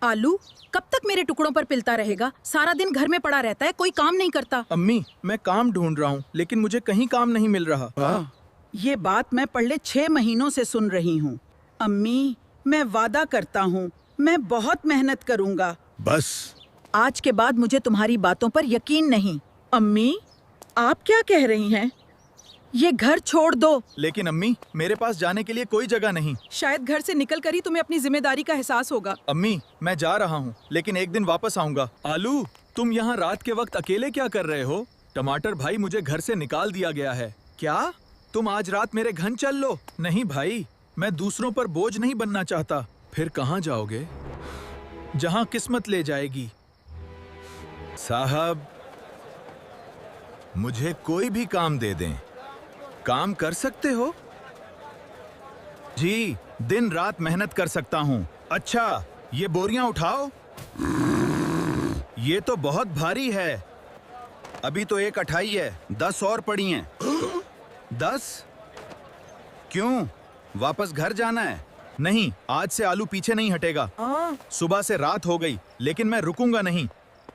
आलू कब तक मेरे टुकड़ों पर पिलता रहेगा? सारा दिन घर में पड़ा रहता है, कोई काम नहीं करता। अम्मी, मैं काम ढूंढ रहा हूँ लेकिन मुझे कहीं काम नहीं मिल रहा। ये बात मैं पिछले 6 महीनों से सुन रही हूँ। अम्मी, मैं वादा करता हूँ मैं बहुत मेहनत करूँगा। बस आज के बाद मुझे तुम्हारी बातों पर यकीन नहीं। अम्मी, आप क्या कह रही हैं? ये घर छोड़ दो। लेकिन अम्मी, मेरे पास जाने के लिए कोई जगह नहीं। शायद घर से निकल कर ही तुम्हें अपनी जिम्मेदारी का एहसास होगा। अम्मी, मैं जा रहा हूँ लेकिन एक दिन वापस आऊंगा। आलू, तुम यहाँ रात के वक्त अकेले क्या कर रहे हो? टमाटर भाई, मुझे घर से निकाल दिया गया है। क्या तुम आज रात मेरे घर चल लो? नहीं भाई, मैं दूसरों पर बोझ नहीं बनना चाहता। फिर कहाँ जाओगे? जहाँ किस्मत ले जाएगी। साहब, मुझे कोई भी काम दे दें, काम कर सकते हो? जी, दिन रात मेहनत कर सकता हूँ। अच्छा, ये बोरियां उठाओ। ये तो बहुत भारी है। अभी तो 1 अठाई है, 10 और पड़ी हैं। 10? क्यों, वापस घर जाना है? नहीं, आज से आलू पीछे नहीं हटेगा। सुबह से रात हो गई लेकिन मैं रुकूंगा नहीं।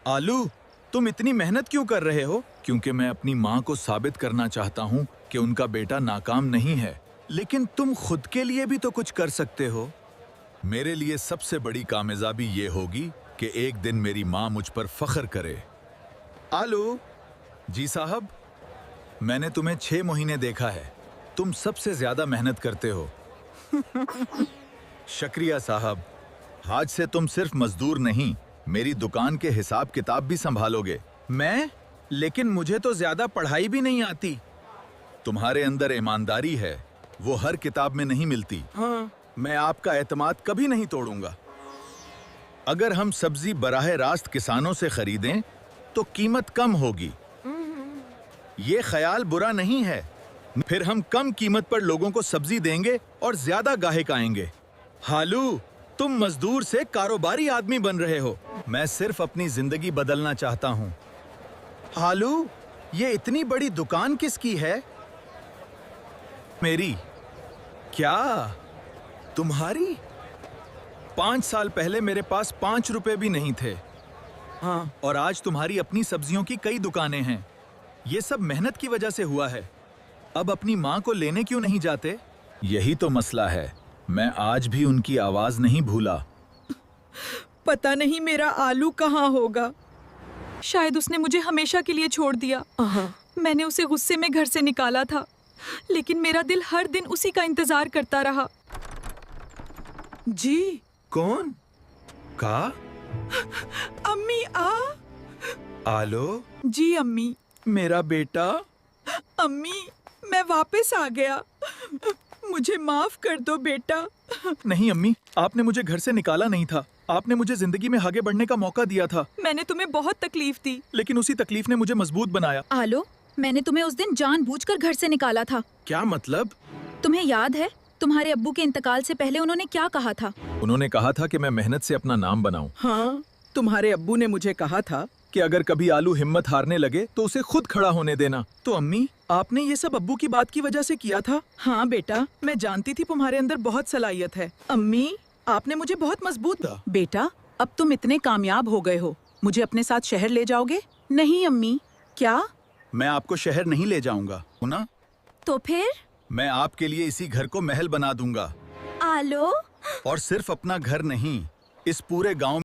आलू, तुम इतनी मेहनत क्यों कर रहे हो? क्योंकि मैं अपनी माँ को साबित करना चाहता हूँ कि उनका बेटा नाकाम नहीं है। लेकिन तुम खुद के लिए भी तो कुछ कर सकते हो। मेरे लिए सबसे बड़ी कामयाबी ये होगी कि एक दिन मेरी माँ मुझ पर फख्र करे। आलू जी साहब। मैंने तुम्हें 6 महीने देखा है, तुम सबसे ज्यादा मेहनत करते हो। शुक्रिया साहब। आज से तुम सिर्फ मजदूर नहीं, मेरी दुकान के हिसाब किताब भी संभालोगे। मैं? लेकिन मुझे तो ज्यादा पढ़ाई भी नहीं आती। तुम्हारे अंदर ईमानदारी है, वो हर किताब में नहीं मिलती। हाँ। मैं आपका एतमाद कभी नहीं तोड़ूंगा। अगर हम सब्जी बराह रास्त किसानों से खरीदें तो कीमत कम होगी। ये ख्याल बुरा नहीं है। फिर हम कम कीमत पर लोगों को सब्जी देंगे और ज्यादा गाहक आएंगे। हालू, तुम मजदूर से कारोबारी आदमी बन रहे हो। मैं सिर्फ अपनी जिंदगी बदलना चाहता हूँ। हालू, ये इतनी बड़ी दुकान किसकी है? मेरी। क्या? तुम्हारी? 5 साल पहले मेरे पास 5 रुपए भी नहीं थे। हाँ। और आज तुम्हारी अपनी सब्जियों की कई दुकानें हैं। ये सब मेहनत की वजह से हुआ है। अब अपनी माँ को लेने क्यों नहीं जाते? यही तो मसला है। मैं आज भी उनकी आवाज नहीं भूला। पता नहीं मेरा आलू कहाँ होगा। शायद उसने मुझे हमेशा के लिए छोड़ दिया। मैंने उसे गुस्से में घर से निकाला था, लेकिन मेरा दिल हर दिन उसी का इंतजार करता रहा। जी। कौन? का? अम्मी आ। आलो? जी अम्मी। मेरा बेटा? अम्मी, मैं वापस आ गया। मुझे माफ कर दो बेटा। नहीं अम्मी, आपने मुझे घर से निकाला नहीं था। आपने मुझे जिंदगी में आगे बढ़ने का मौका दिया था। मैंने तुम्हें बहुत तकलीफ दी, लेकिन उसी तकलीफ ने मुझे मजबूत बनाया। आलो, मैंने तुम्हें उस दिन जानबूझकर घर से निकाला था। क्या मतलब? तुम्हें याद है तुम्हारे अब्बू के इंतकाल से पहले उन्होंने क्या कहा था? उन्होंने कहा था कि मैं मेहनत से अपना नाम बनाऊं। हाँ, तुम्हारे अब्बू ने मुझे कहा था कि अगर कभी आलू हिम्मत हारने लगे तो उसे खुद खड़ा होने देना। तो अम्मी, आपने ये सब अब्बू की बात की वजह से किया था? हाँ बेटा, मैं जानती थी तुम्हारे अंदर बहुत सलाहियत है। अम्मी, आपने मुझे बहुत मजबूत। बेटा, अब तुम इतने कामयाब हो गए हो, मुझे अपने साथ शहर ले जाओगे? नहीं अम्मी। क्या? मैं आपको शहर नहीं ले जाऊंगा, सुना? तो फिर? मैं आपके लिए इसी घर को महल बना दूंगा। आलो? और सिर्फ अपना घर नहीं, इस पूरे गांव